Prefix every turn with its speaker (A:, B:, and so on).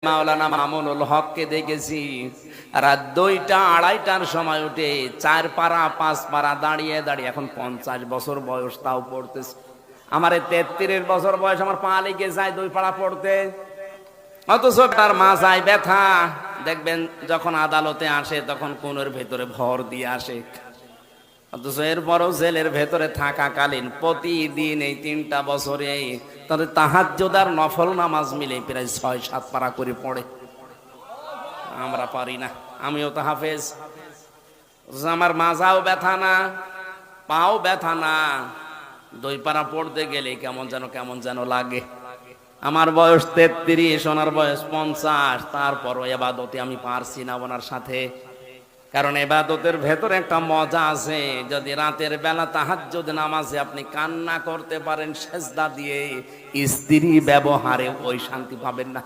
A: মাওলানা মামুনুল হককে দেখেছি রাত 2টা 2:30টার সময় উঠে 4 পারা 5 পারা দাঁড়িয়ে দাঁড়িয়ে, এখন 50 বছর বয়স, তাও পড়তেছে। আমার 33 বছর বয়স, আমার পা লেগে যায় 2 পারা পড়তে, অথচ তার মাথায় ব্যথা। দেখবেন যখন আদালতে আসে তখন কোনের ভেতরে ভর দিয়ে আসে, অথচ এরপরও জেলের ভেতরে থাকাকালীন প্রতিদিন এই 3টা বছরে তাদের তাহাজ্জুদ আর নফল নামাজ মিলে প্রায় 6-7 পারা করে পড়ে। আমরা পারি না। আমিও তো হাফেজ, আমার মাজাও ব্যথা না, পাও ব্যথা না, 2 পারা পড়তে গেলে কেমন যেন লাগে। আমার বয়স 33, ওনার বয়স 50, তারপরও ইবাদতে আমি পারছি না ওনার সাথে। কারণ ইবাদতের ভেতরে একটা মজা আছে। যদি রাতের বেলা তাহাজ্জুদ নামাজে আপনি কান্না করতে পারেন সেজদা দিয়ে, স্ত্রী ব্যবহারে ওই শান্তি পাবেন না।